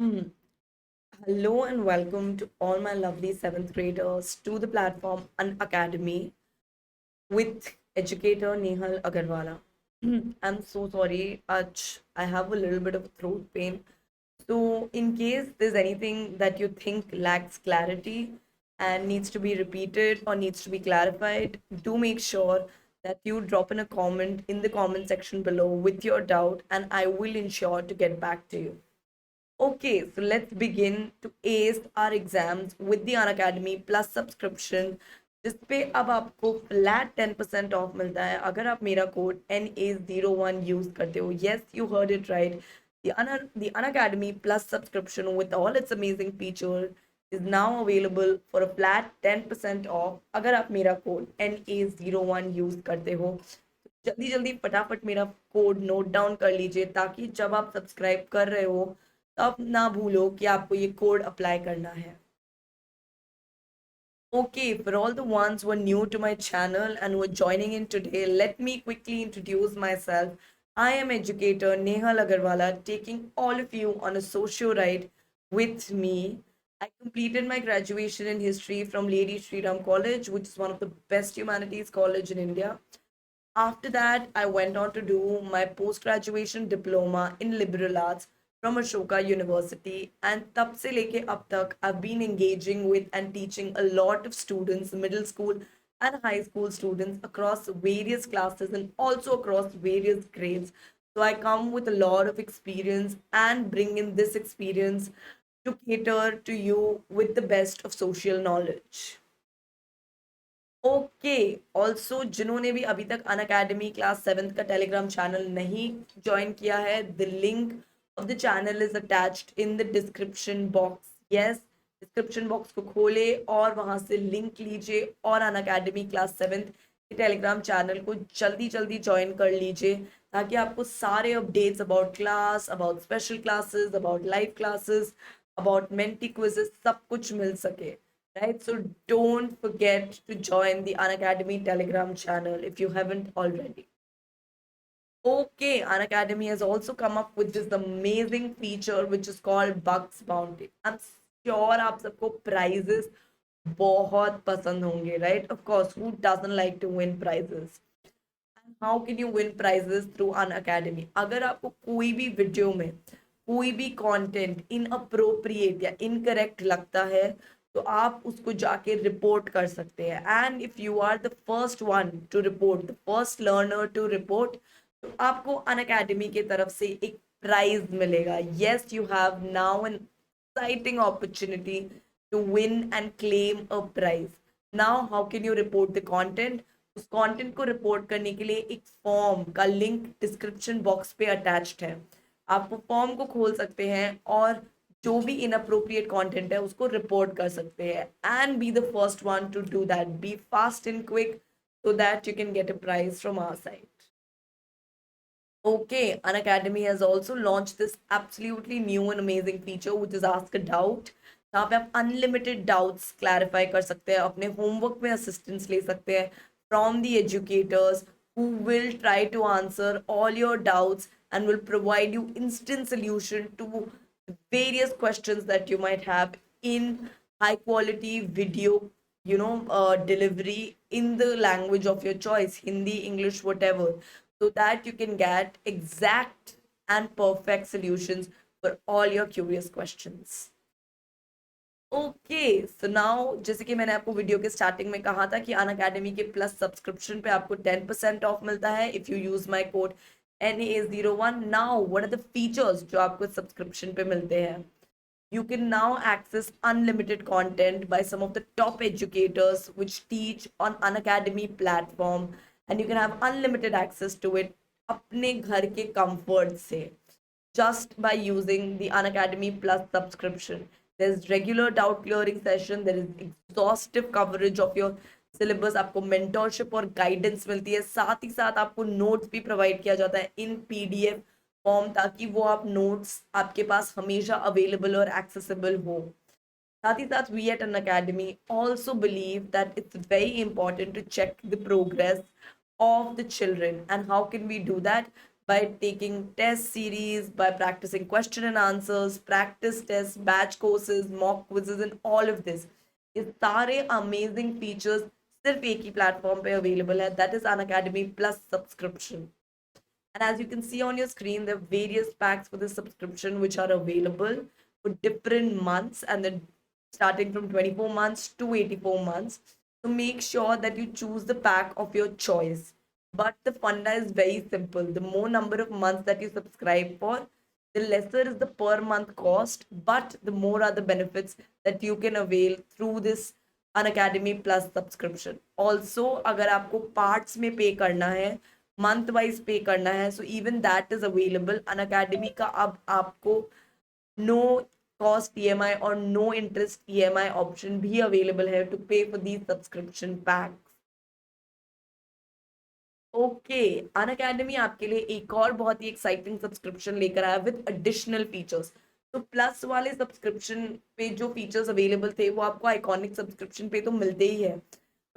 Hmm. Hello and welcome to all my lovely seventh graders to the platform An Academy with educator Nehal Agarwala. I'm so sorry, I have a little bit of throat pain. So, in case there's anything that you think lacks clarity and needs to be repeated or needs to be clarified, do make sure that you drop in a comment in the comment section below with your doubt, and I will ensure to get back to you. Okay, so let's begin to ace our exams with the Unacademy plus subscription जिस पे अब आपको flat 10% of मिलता है अगर आप मेरा code NA01 use करते हो. Yes, you heard it right. The Unacademy plus subscription with all its amazing features is now available for a flat 10% off अगर आप मेरा कोड NA01 यूज करते हो. जल्दी जल्दी फटाफट मेरा कोड नोट डाउन कर लीजिए ताकि जब आप सब्सक्राइब कर रहे हो तब ना भूलो कि आपको ये कोड अप्लाई करना है. Okay, for all the ones who are new to my channel and who are joining in today, let me quickly introduce myself. I am educator Nehal Agarwala, taking all of you on a socio ride with me. I completed my graduation in history from Lady Shri Ram College, which is one of the best humanities college in India. After that, I went on to do my post graduation diploma in liberal arts from Ashoka University. And तब से लेके अब तक I've been engaging with and teaching a lot of students, middle school and high school students across various classes and also across various grades. So I come with a lot of experience and bring in this experience to cater to you with the best of social knowledge. Okay, also जिन्होंने भी अभी तक Unacademy class seventh का Telegram channel नहीं join किया है, the link of the channel is attached in the description box. Yes, description box को खोले और वहां से लिंक लीजिए और अन अकेडमी क्लास सेवेंथ के टेलीग्राम चैनल को जल्दी जल्दी ज्वाइन कर लीजिए ताकि आपको सारे updates about class, about special classes, about live classes, about mentee quizzes सब कुछ मिल सके. Right, so don't forget to join the Unacademy Telegram channel if you haven't already. Okay, Unacademy has also come up with this amazing feature which is called Bucks Bounty. I'm sure आप सबको prizes बहुत पसंद होंगे, right? Of course, who doesn't like to win prizes? And how can you win prizes through Unacademy? अगर आपको कोई भी video में कोई भी कंटेंट इनअप्रोप्रिएट या इनकरेक्ट लगता है तो आप उसको जाके रिपोर्ट कर सकते हैं. And if you are the first one to report, the first learner to report, तो आपको अन अकेडमी की तरफ से एक प्राइज मिलेगा. Yes, you have now an exciting opportunity to win and claim a prize. Now, how can you report the content? उस content को report करने के लिए एक फॉर्म का लिंक डिस्क्रिप्शन बॉक्स पे अटैच्ड है. आप वो फॉर्म को खोल सकते हैं और जो भी इनअप्रोप्रिएट कंटेंट है उसको रिपोर्ट कर सकते हैं. And be the first one to do that. Be fast and quick so that you can get a prize from our side. Okay, Unacademy has also launched this absolutely new and amazing feature which is Ask a Doubt. जहाँ पे आप unlimited doubts clarify कर सकते हैं, अपने homework में assistance ले सकते हैं from the educators who will try to answer all your doubts and will provide you instant solution to various questions that you might have in high quality video, delivery in the language of your choice, Hindi, English, whatever, so that you can get exact and perfect solutions for all your curious questions. Okay, so now जैसे कि मैंने आपको video के starting में कहा था कि अन academy के प्लस सब्सक्रिप्शन पे आपको 10% ऑफ मिलता है if you use my code NA01. Now what are the features जो आपको सब्सक्रिप्शन पे मिलते हैं? You can now access unlimited content by some of the top educators which teach on Unacademy platform, and you can have unlimited access to it अपने घर के comfort से just by using the Unacademy Plus subscription. There's regular doubt clearing session, there is exhaustive coverage of your syllabus, आपको mentorship और guidance मिलती है, साथ ही साथ आपको notes भी provide किया जाता है in PDF फॉर्म ताकि वो आप नोट्स आपके पास हमेशा अवेलेबल और एक्सेसिबल हो. साथ ही साथ we at Unacademy also believe that it's very important to check the progress of the children. And how can we do that? by taking test series, by practicing question and answers, practice tests, batch courses, mock quizzes, and all of this. ये सारे amazing features सिर्फ एक ही platform पे available है, that is Unacademy Plus subscription. And as you can see on your screen, there are various packs for the subscription which are available for different months, and then starting from 24 months to 84 months. So make sure that you choose the pack of your choice. But the funda is very simple. The more number of months that you subscribe for, the lesser is the per month cost, but the more are the benefits that you can avail through this Unacademy Plus subscription. Also, अगर आपको parts में pay करना है, month wise पे करना है, so even that is available. Unacademy का अब आपको नो कॉस्ट ईएमआई और नो इंटरेस्ट ईएमआई ऑप्शन भी अवेलेबल है टू पे for the subscription pack. Okay, Unacademy आपके लिए एक और बहुत ही एक्साइटिंग सब्सक्रिप्शन लेकर आया विद एडिशनल फीचर्स. तो प्लस वाले सब्सक्रिप्शन पे जो फीचर्स अवेलेबल थे वो आपको आइकॉनिक सब्सक्रिप्शन पे तो मिलते ही है,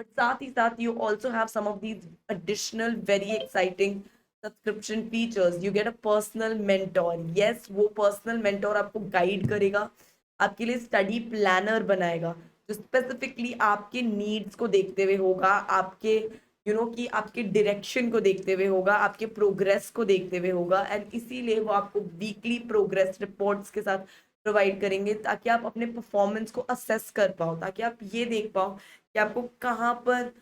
but साथ ही साथ you also have some of these additional very exciting subscription features. You get a personal mentor. Yes, वो personal mentor आपको guide करेगा, आपके लिए study planner बनाएगा जो specifically आपके needs को देखते हुए होगा, आपके कि आपके डायरेक्शन को देखते हुए होगा, आपके प्रोग्रेस को देखते हुए होगा, एंड इसीलिए वो आपको वीकली प्रोग्रेस रिपोर्ट्स के साथ प्रोवाइड करेंगे ताकि आप अपने परफॉर्मेंस को असेस कर पाओ, ताकि आप ये देख पाओ कि आपको कहाँ पर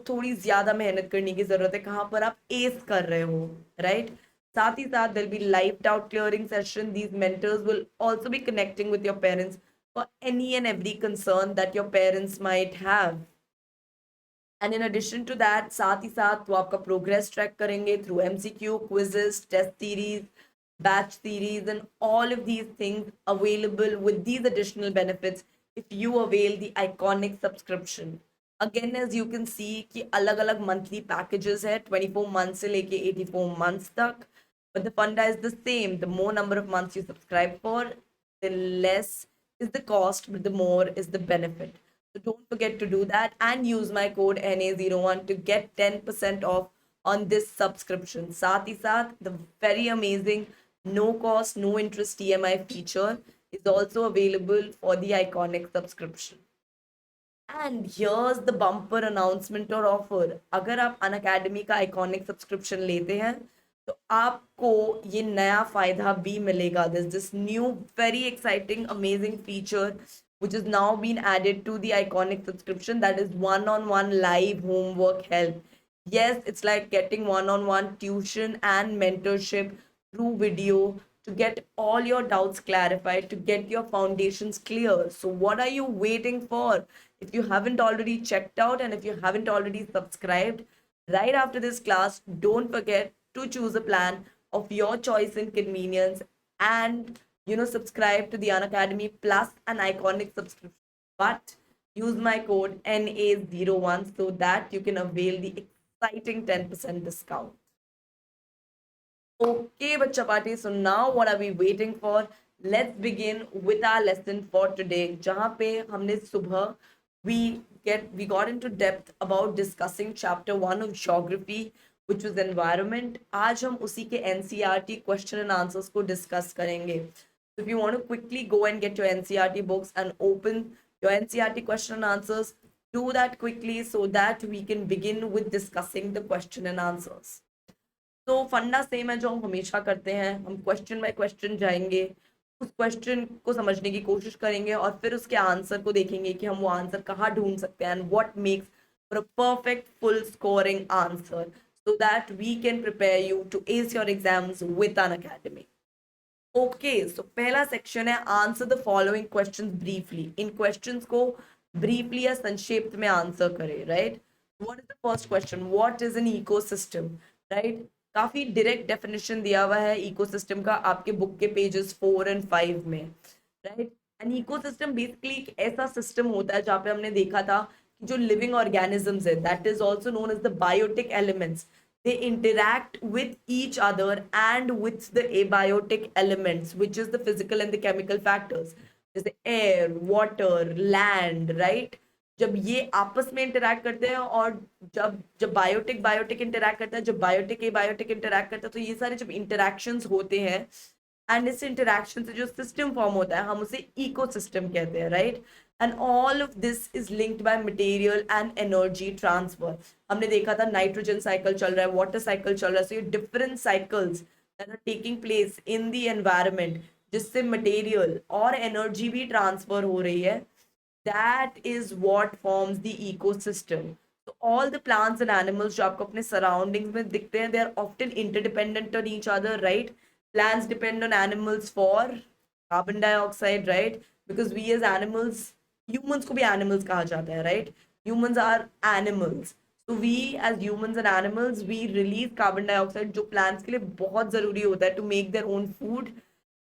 थोड़ी ज्यादा मेहनत करने की जरूरत है, कहाँ पर आप एस कर रहे हो, राइट. साथ ही साथ there be live doubt clearing session. These mentors will also be connecting with your parents for any and every concern that your parents might have. And in addition to that, साथ ही साथ वो आपका progress track करेंगे through MCQ, quizzes, test series, batch series, and all of these things available with these additional benefits if you avail the iconic subscription. Again, as you can see कि अलग अलग monthly packages है 24 months से लेके 84 months तक, but the funda is the same. The more number of months you subscribe for, the less is the cost, but the more is the benefit. So don't forget to do that and use my code NA01 to get 10% off on this subscription. साथ ही साथ the very amazing no cost, no interest EMI feature is also available for the iconic subscription. And here's the bumper announcement or offer. अगर आप Unacademy का iconic subscription लेते हैं तो आपको ये नया फायदा भी मिलेगा. This new very exciting amazing feature which is now been added to the iconic subscription, that is one-on-one live homework help. Yes, it's like getting one-on-one tuition and mentorship through video to get all your doubts clarified, to get your foundations clear. So what are you waiting for? If you haven't already checked out and if you haven't already subscribed, right after this class, don't forget to choose a plan of your choice and convenience, and subscribe to the Unacademy Plus an iconic subscription. But use my code NA01 so that you can avail the exciting 10% discount. Okay, Bacha Party. So now what are we waiting for? Let's begin with our lesson for today. जहाँ पे हमने सुबह we got into depth about discussing chapter 1 of geography, which was environment. आज हम उसी के NCERT question and answers को discuss करेंगे. So if you want to quickly go and get your NCERT books and open your NCERT question and answers, do that quickly so that we can begin with discussing the question and answers. तो फंडा same है जो हम हमेशा करते हैं. हम question by question जाएंगे, उस क्वेश्चन को समझने की कोशिश करेंगे और फिर उसके आंसर को देखेंगे कि हम वो आंसर कहाँ ढूंढ सकते हैं, and what makes for a perfect full scoring answer so that we can prepare you to ace your exams with Unacademy. Okay, so पहला सेक्शन है answer the following questions briefly. In questions को briefly या संक्षिप्त में answer करें, right. What is the first question? What is an ecosystem, right. काफी direct definition दिया हुआ है इकोसिस्टम का आपके बुक के पेजेस 4 and 5 में, राइट. एन इकोसिस्टम बेसिकली एक ऐसा सिस्टम होता है जहाँ पे हमने देखा था कि जो लिविंग ऑर्गेनिजम्स है, that is also known as the biotic elements, they interact with each other and with the abiotic elements, which is the physical and the chemical factors. There's the air, water, land, right? जब ये आपस में interact करते हैं, और जब जब biotic biotic interact करता है, जब बायोटिक ए बायोटिक इंटरैक्ट करता है, तो ये सारे जब इंटरैक्शंस होते हैं, एंड इस इंटरैक्शन से जो सिस्टम फॉर्म होता है, हम उसे इकोसिस्टम कहते हैं, right. And all of this is linked by material and energy transfer. हमने देखा था नाइट्रोजन साइकिल चल रहा है, वाटर साइकिल चल रहा है, सो ये different cycles that are taking place in the environment, जिससे मटेरियल और एनर्जी भी ट्रांसफर हो रही है। that is what forms the ecosystem. So all the plants and animals जो आपको अपने surroundings में दिखते हैं, they are often interdependent on each other, right? Plants depend on animals for carbon dioxide, right? Because we as animals, humans को भी animals कहा जाता है, right? Humans are animals. So we as humans and animals, we release carbon dioxide जो plants के लिए बहुत जरूरी होता है to make their own food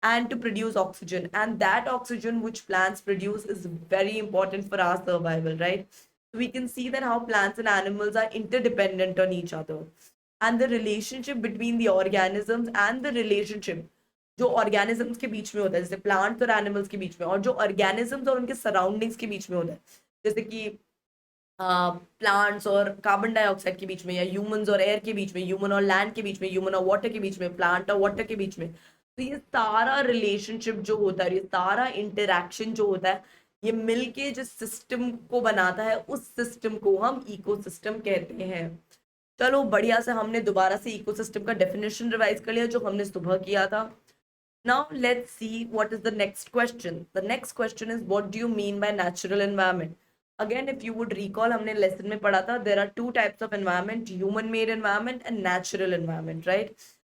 and to produce oxygen, and that oxygen which plants produce is very important for our survival, right? So we can see that how plants and animals are interdependent on each other, and the relationship between the organisms and the relationship जो organisms के बीच में होता है, जैसे plants और animals के बीच में, और जो ऑर्गेनिजम्स और उनके सराउंडिंग्स के बीच में होता है, जैसे कि प्लांट्स और कार्बन डाइऑक्साइड के बीच में, या ह्यूमंस और एयर के बीच में, ह्यूमन और लैंड के बीच में, ह्यूमन और वाटर के बीच में, प्लांट और वाटर के बीच में। तो ये सारा रिलेशनशिप जो होता है, ये सारा इंटरैक्शन जो होता है, ये मिलके जिस सिस्टम को बनाता है, उस सिस्टम को हम इकोसिस्टम कहते हैं। चलो बढ़िया से हमने दोबारा से इकोसिस्टम का डेफिनेशन रिवाइज कर लिया जो हमने सुबह किया था। Now let's see what is the next question. The next question is, what do you mean by natural environment? Again, if you would recall, हमने lesson में पढ़ा था, there are two types of environment, human made environment and natural environment, right?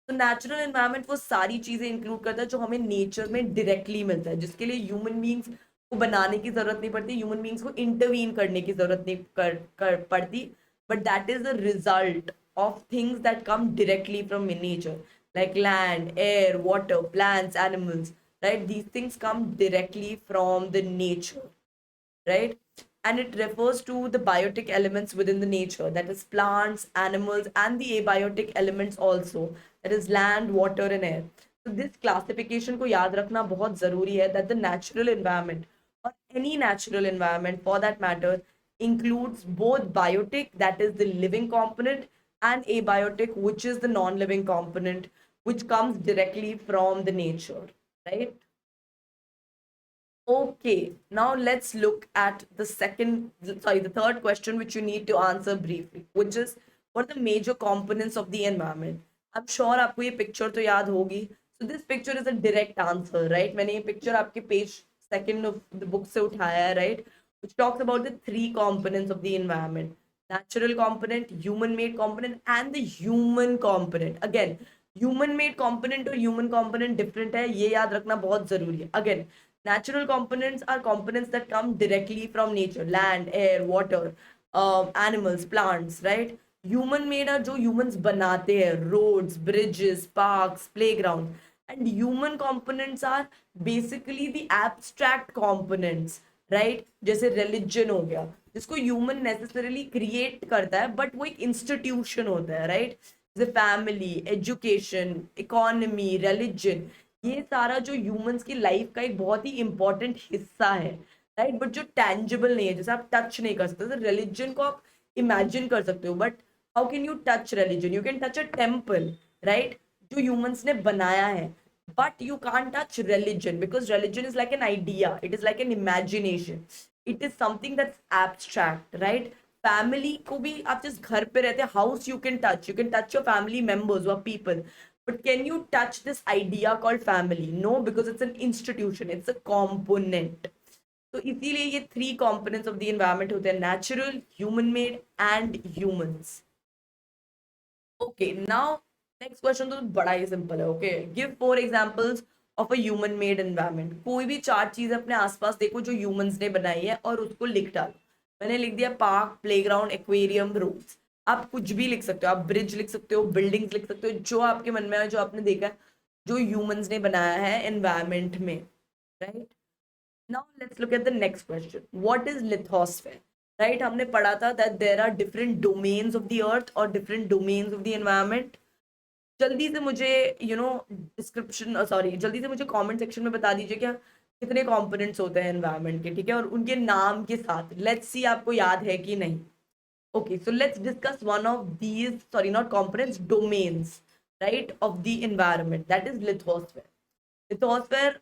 तो natural environment वो सारी चीजें include करता है जो हमें nature में directly मिलता है, जिसके लिए human beings को बनाने की जरूरत नहीं पड़ती, human beings को intervene करने की जरूरत नहीं पड़ती, but that is the result of things that come directly from nature, like land, air, water, plants, animals, right? These things come directly from the nature, right? And it refers to the biotic elements within the nature, that is plants, animals, and the abiotic elements also, that is land, water, and air. So this classification को याद रखना बहुत जरूरी है, that the natural environment, or any natural environment for that matter, includes both biotic, that is the living component, and abiotic, which is the non-living component, which comes directly from the nature, right? Okay, now let's look at the third question, which you need to answer briefly, which is, what are the major components of the environment? I'm sure आपको ये picture तो याद होगी. So this picture is a direct answer, right? मैंने ये picture आपके page second of the book से उठाया है, right? Which talks about the three components of the environment: natural component, human made component, and the human component. Again, human made component और human component different है, ये याद रखना बहुत जरूरी है. Again, natural components are components that come directly from nature, land, air, water, animals, plants, right? Human made are जो humans बनाते हैं, roads, bridges, parks, playgrounds. And human components are basically the abstract components, right? जैसे religion हो गया, जिसको human necessarily create करता है, but वो एक institution होता है, right? जैसे family, education, economy, religion, ये सारा जो ह्यूमंस की लाइफ का एक बहुत ही इंपॉर्टेंट हिस्सा है, राइट? बट जो टेंजिबल नहीं है, जैसे आप टच नहीं कर सकते, रिलीजन को आप इमेजिन कर सकते हो, but how can you touch religion? You can touch a temple, right, जो ह्यूमंस ने बनाया है, but you can't touch religion because religion is like an idea, it is like an imagination, it is something that's abstract, right? Family को भी आप जिस घर पे रहते हैं, house you can touch your family members or people, but can you touch this idea called family? No, because it's an institution, it's a component. तो इसीलिए ये three components of the environment होते हैं: natural, human made and humans. Okay, now next question तो बड़ा ही simple है. Okay, give four examples of a human made environment. कोई भी चार चीजें अपने आसपास देखो जो humans ने बनाई है और उसको लिख डालो. मैंने लिख दिया पार्क, प्लेग्राउंड, एक्वेरियम, रोड्स. आप कुछ भी लिख सकते हो, आप ब्रिज लिख सकते हो, बिल्डिंग्स लिख सकते हो, जो आपके मन में है, जो आपने देखा है, जो ह्यूमंस ने बनाया है एनवायरमेंट में, right? Now let's look at the next question. What is lithosphere? Right, हमने पढ़ा था that there are different domains of the earth और different domains of the environment. जल्दी से मुझे डिस्क्रिप्शन, सॉरी, जल्दी से मुझे कमेंट सेक्शन में बता दीजिए क्या कितने कंपोनेंट्स होते हैं एनवायरनमेंट के, ठीक है, और उनके नाम के साथ। लेट्स सी आपको याद है कि नहीं। Okay, so let's discuss one of these, sorry, not components, domains, right, of the environment, that is lithosphere. Lithosphere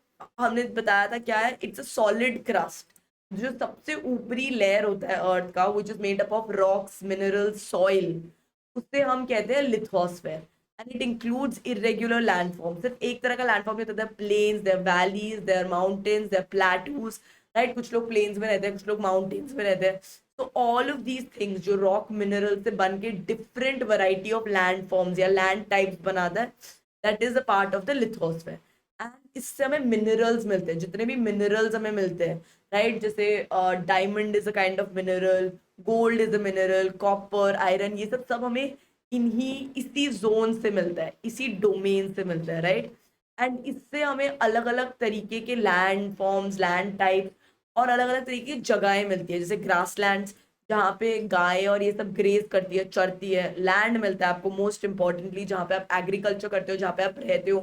हमने बताया था क्या है, it's a solid crust, जो सबसे ऊपरी लेयर होता है अर्थ का, which is made up of rocks, minerals, soil, उससे हम कहते हैं lithosphere. And it includes irregular landforms. सिर्फ एक तरह का landform नहीं होता, plains, there are valleys, there are mountains, there are plateaus, right? कुछ लोग plains में रहते हैं, कुछ लोग mountains में रहते हैं. So all of these things जो rock mineral से बन के different variety of landforms या land types बनाता है, that is a part of the lithosphere. And इससे हमें minerals मिलते हैं, जितने भी minerals हमें मिलते हैं, right? जैसे diamond is a kind of mineral, gold is a mineral, copper, iron, ये सब हमें इसी जोन से मिलता है, इसी डोमेन से मिलता है, राइट। एंड इससे हमें अलग अलग तरीके के लैंड फॉर्म्स, लैंड टाइप और अलग अलग तरीके की जगहें मिलती है, जैसे ग्रासलैंड्स जहाँ पे गाय और ये सब ग्रेज करती है, चरती है। लैंड मिलता है आपको मोस्ट इंपॉर्टेंटली जहाँ पे आप एग्रीकल्चर करते हो, जहाँ पे आप रहते हो।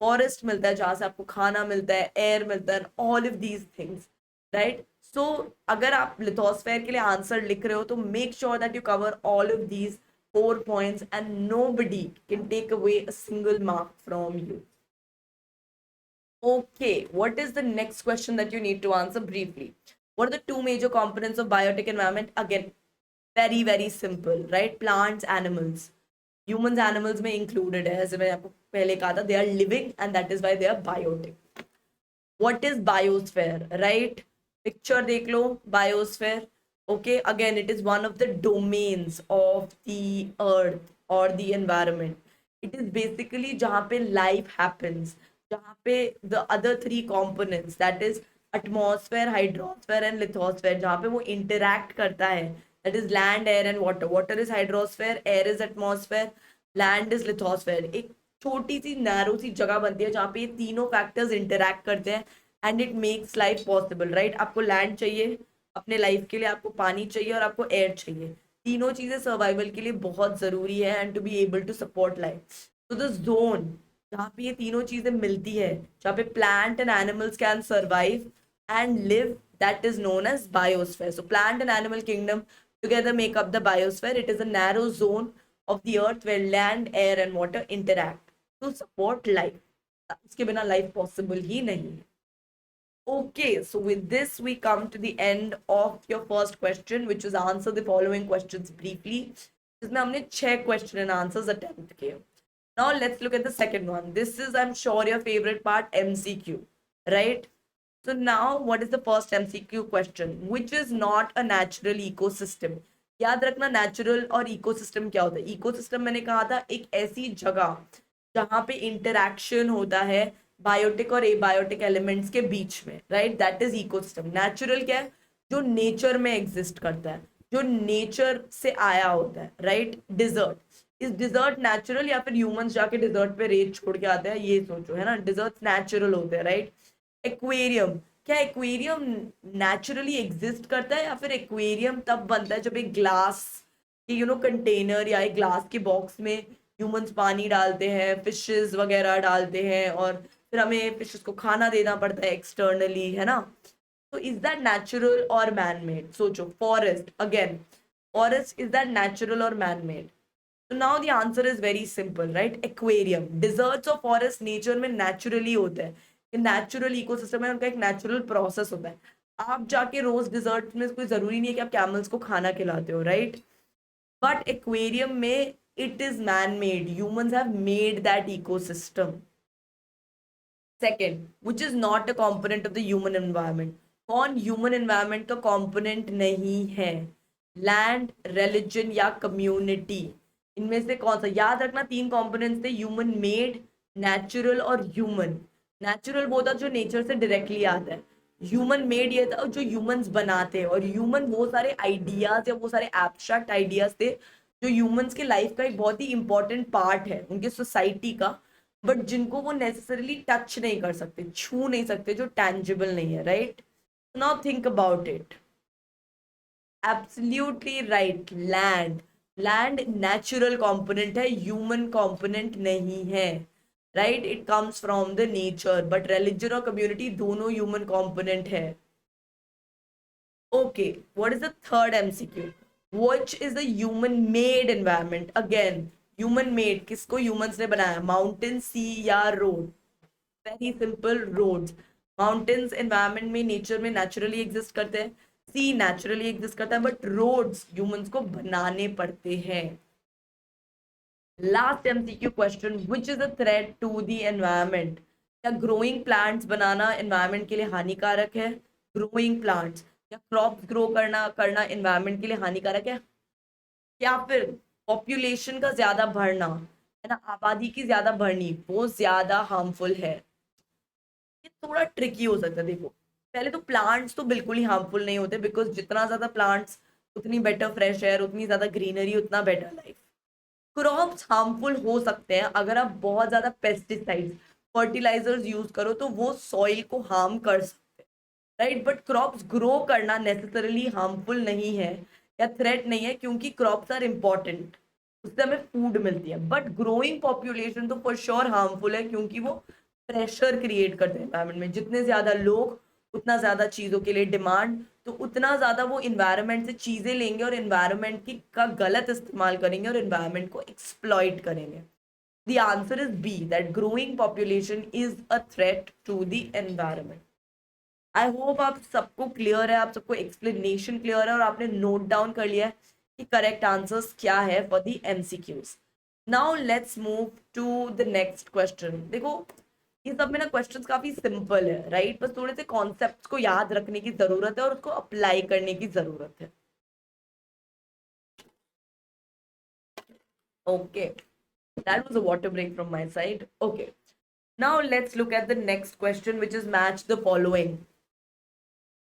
फॉरेस्ट मिलता है जहाँ से आपको खाना मिलता है, एयर मिलता है, all of these things, right. So अगर आप लिथोस्फेयर के लिए आंसर लिख रहे हो तो make sure that you cover all of these 4 points and nobody can take away a single mark from you. Okay, what is the next question that you need to answer briefly? What are the two major components of biotic environment? Again, very very simple, right? Plants, animals. Humans, animals में included है, जैसे मैंने आपको पहले कहा था, they are living and that is why they are biotic. What is biosphere, right? Picture देख लो, biosphere. Okay, again it is one of the domains of the earth or the environment. It is basically जहाँ पे life happens, जहाँ पे the other three components, that is atmosphere, hydrosphere and lithosphere, जहाँ पे वो interact करता है, that is land, air and water. Water is hydrosphere, air is atmosphere, land is lithosphere. एक छोटी सी नैरो सी जगह बनती है जहाँ पे ये तीनों फैक्टर्स इंटरैक्ट करते हैं and it makes life possible, right. आपको लैंड चाहिए अपने लाइफ के लिए, आपको पानी चाहिए और आपको एयर चाहिए। तीनों चीजें सर्वाइवल के लिए बहुत जरूरी है and to be able to support life. तो द जोन जहाँ पे ये तीनों चीजें मिलती है, जहाँ पे plant and animals can survive and live, that is known as biosphere. So plant and animal kingdom together make up the biosphere. It is a narrow zone of the earth where land, air and water interact to support life. इसके बिना life possible ही नहीं है. Okay, so with this we come to the end of your first question, which is answer the following questions briefly. जिसमें हमने 6 question and answers attempt किए. Now let's look at the second one. This is, I'm sure, your favorite part, MCQ, right? So now what is the first MCQ question? Which is not a natural ecosystem? याद रखना natural और ecosystem क्या होता है. Ecosystem मैंने कहा था एक ऐसी जगह जहां पे इंटरैक्शन होता है बायोटिक और एबायोटिक एलिमेंट्स के बीच में, right, that is ecosystem. Natural क्या है? जो नेचर में एग्जिस्ट करता है, जो नेचर से आया होता है, right. Desert, is desert natural या फिर ह्यूमंस जाके डिजर्ट पे रेत छोड़ के आते हैं, ये सोचो, है ना. डिजर्ट नेचुरल होते हैं, राइट. एक्वेरियम, क्या एक्वेरियम नेचुरली एग्जिस्ट करता है या फिर एक्वेरियम तब बनता है जब एक ग्लास कंटेनर या एक ग्लास के बॉक्स में ह्यूमंस पानी डालते हैं, फिशेस वगैरह डालते हैं और फिर हमें फिशेस को खाना देना पड़ता है एक्सटर्नली, है ना. तो इज दैट नेचुरल और मैन मेड? सोचो. Forest, again forest, is that natural और मैन मेड? तो now the answer is very simple, right. Aquarium. Deserts और फॉरेस्ट नेचर में नेचुरली होते हैं, नेचुरल इकोसिस्टम है, उनका एक नेचुरल प्रोसेस होता है. आप जाके रोज डिजर्ट में कोई जरूरी नहीं है कि आप कैमल्स को खाना खिलाते हो, राइट. बट एक्वेरियम में it is man-made. Humans have made that ecosystem. Second, which is not a component of the human environment. कौन human environment का component नहीं है? Land, religion या community. इनमें से कौन सा? याद रखना 3 components थे, human made, natural और human. Natural वो था जो nature से directly आता है. ह्यूमन मेड ये था जो ह्यूमंस बनाते हैं, और ह्यूमन वो सारे आइडियाज या वो सारे एब्स्ट्रैक्ट आइडियाज थे जो ह्यूमंस के लाइफ का एक बहुत ही इंपॉर्टेंट पार्ट है उनके सोसाइटी का, बट जिनको वो नेसेसरली टच नहीं कर सकते, छू नहीं सकते, जो टैंजिबल नहीं है, right. Now think about it. Absolutely right. Land. Land natural component है, ह्यूमन कंपोनेंट नहीं है. Right, it comes from the nature, but religion और कम्युनिटी दोनों ह्यूमन कॉम्पोनेंट है. Okay, what is the third MCQ? Which is the human made environment? Again, human made, किसको humans ने बनाया? Mountain, sea या road? Very simple, roads. Mountains environment में, nature में naturally exist करते हैं. सी नेचुरली एग्जिस्ट करता है, बट रोड्स ह्यूमंस को बनाने पड़ते हैं. Last MCQ question, which is a threat to the environment? क्या ग्रोइंग प्लांट्स बनाना एनवायरनमेंट के लिए हानिकारक है? ग्रोइंग प्लांट्स या क्रॉप्स ग्रो करना करना एनवायरनमेंट के लिए हानिकारक है? या फिर पॉपुलेशन का ज्यादा बढ़ना, है ना, आबादी की ज्यादा बढ़नी, वो ज्यादा हार्मफुल है? ये थोड़ा ट्रिकी हो सकता है. देखो, पहले तो प्लांट्स तो बिल्कुल ही हार्मफुल नहीं होते, बिकॉज जितना ज्यादा प्लांट्स उतनी बेटर फ्रेश एयर, उतनी ज्यादा ग्रीनरी, उतना बेटर लाइफ. क्रॉप्स हार्मफुल हो सकते हैं अगर आप बहुत ज्यादा पेस्टिसाइड्स, फर्टिलाइजर्स यूज करो, तो वो सॉइल को हार्म कर सकते हैं. राइट, बट क्रॉप्स ग्रो करना नेसेसरली हार्मफुल नहीं है या थ्रेट नहीं है, क्योंकि क्रॉप्स आर इम्पॉर्टेंट, उससे हमें फूड मिलती है. बट ग्रोइंग पॉपुलेशन तो फॉर श्योर हार्मफुल है, क्योंकि वो प्रेशर क्रिएट करते हैं एनवायरमेंट में. जितने ज्यादा लोग, उतना ज्यादा चीजों के लिए डिमांड, तो उतना ज्यादा वो इन्वायरमेंट से चीजें लेंगे और इन्वायरमेंट की का गलत इस्तेमाल करेंगे और इन्वायरमेंट को एक्सप्लॉइट करेंगे. The answer is B, that growing population is a threat to the environment. I hope आप सबको क्लियर है, आप सबको एक्सप्लेनेशन क्लियर है, और आपने नोट डाउन कर लिया है कि करेक्ट आंसर्स क्या है for the MCQs. Now let's move to the next question. देखो, ये सब में ना क्वेश्चंस काफी सिंपल है, राइट, बस थोड़े से कॉन्सेप्ट्स को याद रखने की जरूरत है और उसको अप्लाई करने की जरूरत है. Okay, that was a water break from my side. Okay, now let's look at the next question, which is match the following.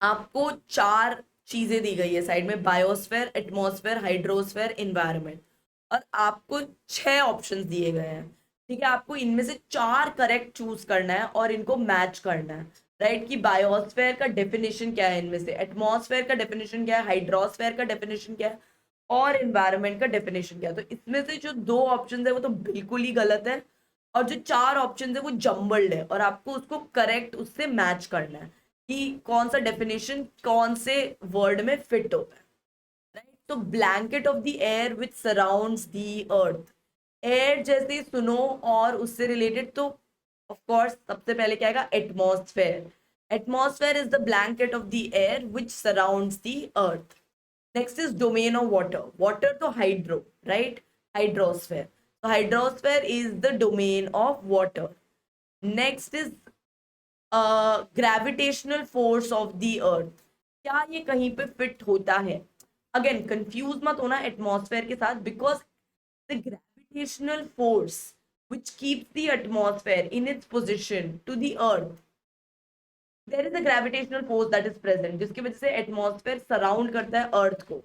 आपको चार चीजें दी गई है साइड में: बायोस्फेयर, एटमॉस्फेयर, हाइड्रोस्फेयर, इन्वायरमेंट, और आपको छह ऑप्शंस दिए गए हैं. ठीक है, आपको इनमें से चार करेक्ट चूज करना है और इनको मैच करना है. राइट, कि बायोस्फेयर का डेफिनेशन क्या है, इनमें से एटमॉस्फेयर का डेफिनेशन क्या है, हाइड्रोस्फेयर का डेफिनेशन क्या है, और इन्वायरमेंट का डेफिनेशन क्या है. तो इसमें से जो दो ऑप्शन है वो तो बिल्कुल ही गलत है, और जो चार ऑप्शन है वो जम्बल्ड है, और आपको उसको करेक्ट उससे मैच करना है कि कौन सा डेफिनेशन कौन से वर्ड में फिट होता है. राइट, तो blanket of the air which surrounds the earth. Air जैसे ही सुनो और उससे रिलेटेड, तो ऑफ कोर्स सबसे पहले क्या आएगा? Atmosphere. Atmosphere is the blanket of the air which surrounds the earth. Next is domain of water. Water तो हाइड्रो, राइट, हाइड्रोस्फेयर. तो hydrosphere is the domain of water. Next is gravitational force of the अर्थ. क्या ये कहीं पे fit होता है? Again confuse मत होना एटमॉस्फेयर के साथ, because the gravitational force which keeps the atmosphere in its position to the earth, there is a gravitational force that is present, जिसकी वजह से एटमॉस्फेयर सराउंड करता है अर्थ को.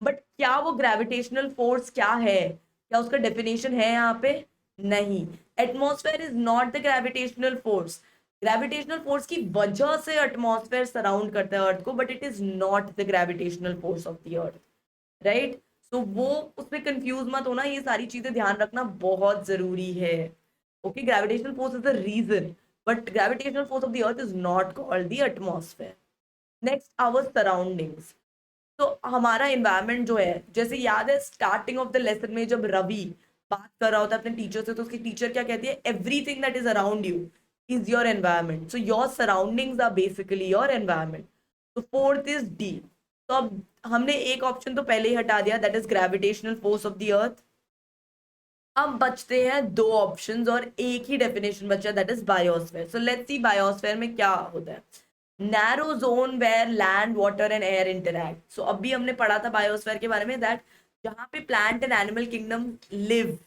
बट क्या वो ग्रेविटेशनल फोर्स क्या है, क्या उसका डेफिनेशन है यहाँ पे? नहीं. Atmosphere is not the gravitational force. Gravitational force की वजह से एटमॉस्फेयर सराउंड करता है अर्थ को, but it is not the gravitational force of the earth. Right, so वो उसमें कंफ्यूज मत होना, ये सारी चीजें ध्यान रखना बहुत जरूरी है. Okay, gravitational force is the reason, but gravitational force of the earth is not called the atmosphere. Next, our surroundings. तो हमारा environment जो है, जैसे याद है स्टार्टिंग ऑफ द लेसन में जब रवि बात कर रहा होता है अपने टीचर से, तो उसकी टीचर क्या कहती है? Everything that is around you is your environment. So your surroundings are basically your environment. तो फोर्थ इज डी. तो अब हमने एक ऑप्शन तो पहले ही हटा दिया, that is gravitational force of the earth. अब बचते हैं दो ऑप्शंस और एक ही डेफिनेशन बचा, that is biosphere. So let's see biosphere में क्या होता है. Narrow zone where land water and air interact. So अभी हमने पढ़ा था बायोस्फेयर के बारे में, दैट जहाँ पे plant and animal kingdom live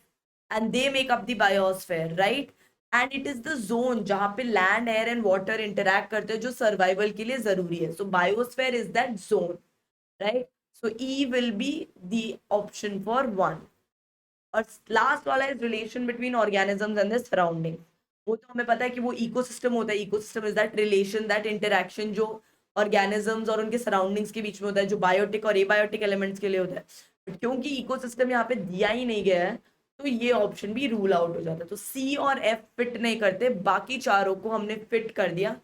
and they make up the biosphere, right, and it is the zone जहाँ पे land air and water interact करते हैं, जो सर्वाइवल के लिए जरूरी है. So biosphere is that zone, right. So E will be the option for one. और लास्ट वाला is relation between organisms and the surrounding. वो तो हमें पता है कि वो इकोसिस्टम होता है. Ecosystem is that relation, that interaction जो ऑर्गेनिजम्स और उनके सराउंडिंग्स के बीच में होता है, जो बायोटिक और एबायोटिक एलिमेंट्स के लिए होता है. बट क्योंकि इकोसिस्टम यहाँ पे दिया ही नहीं गया है, तो ये ऑप्शन भी रूल आउट हो जाता है। तो सी और एफ फिट नहीं करते, बाकी चारों को हमने फिट कर दिया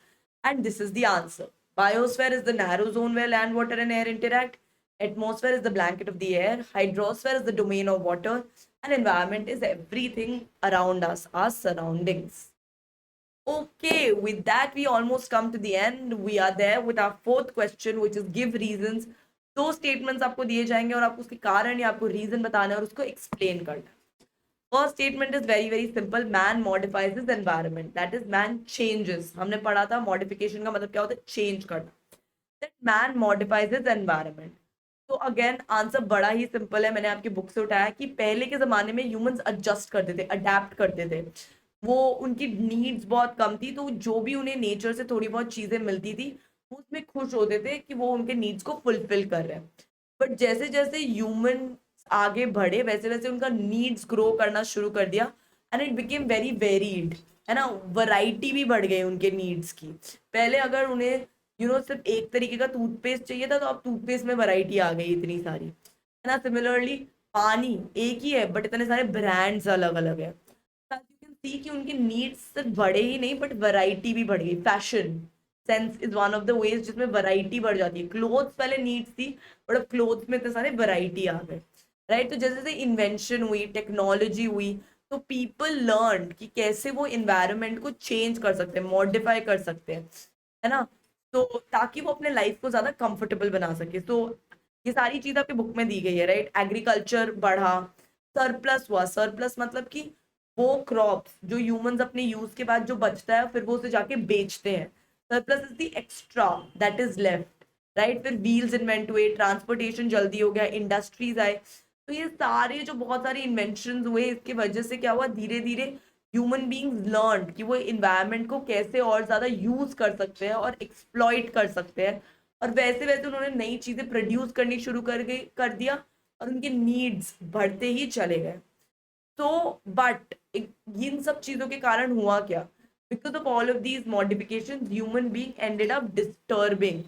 and this is the answer. Biosphere is the narrow zone where land water and air interact, atmosphere is the blanket of the air, hydrosphere is the domain of water and environment is everything around us, our surroundings. Okay, with that, we almost come to the end. We are there with our fourth question, which is give reasons. दो statements आपको दिए जाएंगे और आपको उसके कारण या आपको reason बताना है और उसको explain करना है। First statement is very very simple. Man modifies his environment. That is, man changes. हमने पढ़ा था modification का मतलब क्या होता है, change करना। That man modifies his environment. तो अगेन आंसर बड़ा ही सिंपल है, मैंने आपकी बुक से उठाया कि पहले के जमाने में ह्यूमंस एडजस्ट करते थे, अडेप्ट करते थे। वो उनकी नीड्स बहुत कम थी, तो जो भी उन्हें नेचर से थोड़ी बहुत चीजें मिलती थी वो उसमें खुश होते थे कि वो उनके नीड्स को फुलफिल कर रहे हैं। बट जैसे जैसे ह्यूमन आगे बढ़े वैसे वैसे उनका नीड्स ग्रो करना शुरू कर दिया and it became very varied, है ना, वैरायटी भी बढ़ गई उनके नीड्स की। पहले अगर उन्हें सिर्फ एक तरीके का टूथपेस्ट चाहिए था, तो अब टूथपेस्ट में वैरायटी आ गई इतनी सारी, है ना। सिमिलरली पानी एक ही है बट इतने सारे ब्रांड्स अलग अलग है। यू कैन सी कि उनके नीड्स सिर्फ बढ़े ही नहीं बट वैरायटी भी बढ़ गई। Fashion sense is one of the ways जिसमें वैरायटी बढ़ जाती है। क्लोथ्स पहले नीड्स थी बट अब क्लोथ्स में इतने सारे वैरायटी आ गए, राइट। तो जैसे जैसे इन्वेंशन हुई, टेक्नोलॉजी हुई, तो पीपल लर्न कि कैसे वो इन्वायरमेंट को चेंज कर सकते हैं, मॉडिफाई कर सकते हैं, है ना। तो ताकि वो अपने लाइफ को ज्यादा कंफर्टेबल बना सके। तो ये सारी चीज आपके बुक में दी गई है, राइट। एग्रीकल्चर बढ़ा, सरप्लस हुआ। सरप्लस मतलब कि वो क्रॉप्स जो ह्यूमंस अपने यूज के बाद जो बचता है फिर वो उसे जाके बेचते हैं। Surplus is the extra that is left, right. फिर व्हील्स इन्वेंट हुए, ट्रांसपोर्टेशन जल्दी हो गया, इंडस्ट्रीज आए। तो ये सारे जो बहुत सारे इन्वेंशन हुए इसके वजह से क्या हुआ, धीरे धीरे ह्यूमन बींग्स लर्न कि वो इन्वायरमेंट को कैसे और ज्यादा यूज कर सकते हैं और एक्सप्लॉइट कर सकते हैं। और वैसे वैसे उन्होंने नई चीजें प्रोड्यूस करनी शुरू कर दिया और उनके नीड्स बढ़ते ही चले गए। तो बट इन सब चीजों के कारण हुआ क्या, because of all of these modification human being ended up disturbing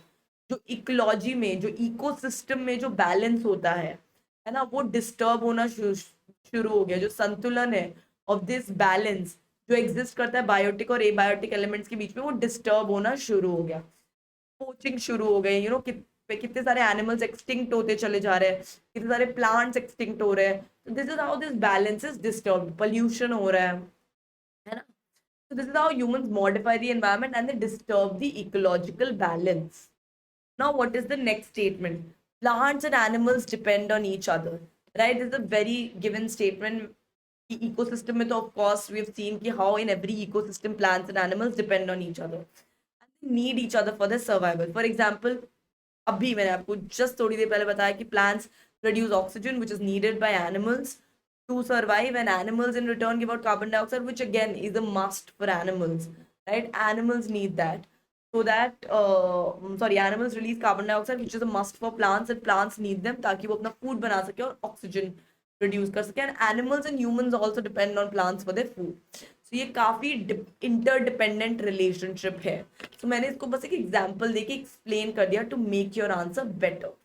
जो इकोलॉजी में, जो इकोसिस्टम में जो बैलेंस होता है ना, वो डिस्टर्ब होना शुरू हो गया। जो संतुलन है ऑफ दिस बैलेंस जो एग्जिस्ट करता है बायोटिक और एबायोटिक एलिमेंट्स के बीच में, वो डिस्टर्ब होना शुरू हो गया। पोचिंग शुरू हो गई, कितने सारे एनिमल्स एक्सटिंक्ट होते चले जा रहे हैं, कितने सारे प्लांट्स एक्सटिंक्ट हो रहे हैं। तो this is how this balance is disturb, pollution हो रहा है ना। So this is how humans modify the environment and they disturb the ecological balance. Now, what is the next statement? Plants and animals depend on each other. Right? This is a very given statement. Ecosystem में तो of course we have seen कि how in every ecosystem plants and animals depend on each other. And they need each other for their survival. For example, अभी मैंने आपको just थोड़ी देर पहले बताया कि plants produce oxygen which is needed by animals to survive, and animals in return give out carbon dioxide, which again is a must for animals, right. Animals need that, so that animals release carbon dioxide which is a must for plants, and plants need them ताकि वो अपना food बना सके और oxygen produce कर सके, and animals and humans also depend on plants for their food. So ये काफी interdependent relationship है। तो मैंने इसको बस एक example देके explain कर दिया to make your answer better.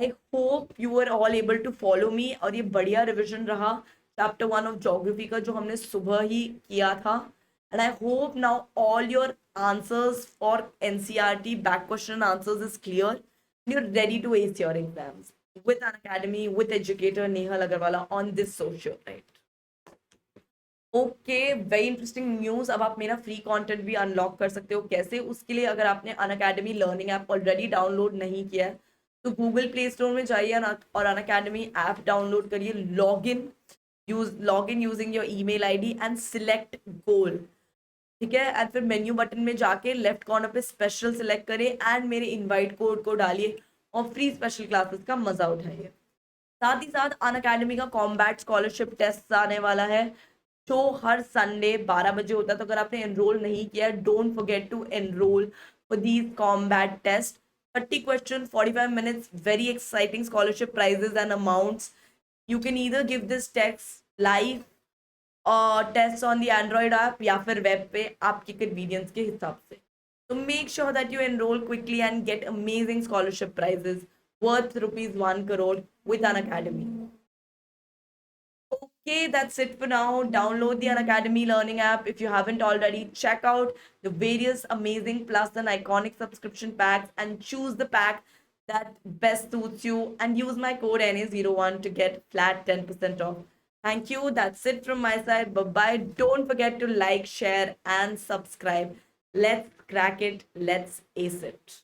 I hope you are all able to follow me. और ये बढ़िया रिविजन रहा चैप्टर 1 ऑफ ज्योग्राफी का जो हमने सुबह ही किया था। And I hope now all your answers for NCERT back question answers is clear, you are ready to ace your exams with an academy with educator Nehal Agarwala on this social, right? Okay, very interesting news. अब आप मेरा free content भी unlock कर सकते हो। कैसे? उसके लिए अगर आपने Unacademy learning app already download नहीं किया है तो गूगल प्ले स्टोर में जाइए और अनअकैडमी ऐप डाउनलोड करिए। Log in using your email ID and select goal, ठीक है। एंड फिर मेन्यू बटन में जाके लेफ्ट कॉर्नर पे स्पेशल सिलेक्ट करिए एंड मेरे इनवाइट कोड को डालिए और फ्री स्पेशल क्लासेस का मजा उठाइए। साथ ही साथ अनअकैडमी का कॉम्बैट स्कॉलरशिप टेस्ट आने वाला है जो हर संडे 12 बजे होता है। तो अगर आपने एनरोल नहीं किया है, don't forget to enroll for these combat test. 30 questions, 45 minutes, very exciting scholarship prizes and amounts. You can either give this test live tests on the Android app या फिर वेब पे आपकी कन्वीनियंस के हिसाब से। So make sure that you enroll quickly and get amazing scholarship prizes worth ₹1 crore with an academy. Okay, that's it for now. Download the Unacademy Learning app if you haven't already. Check out the various amazing plus and iconic subscription packs and choose the pack that best suits you and use my code NA01 to get flat 10% off. Thank you. That's it from my side. Bye bye. Don't forget to like, share, and subscribe. Let's crack it. Let's ace it.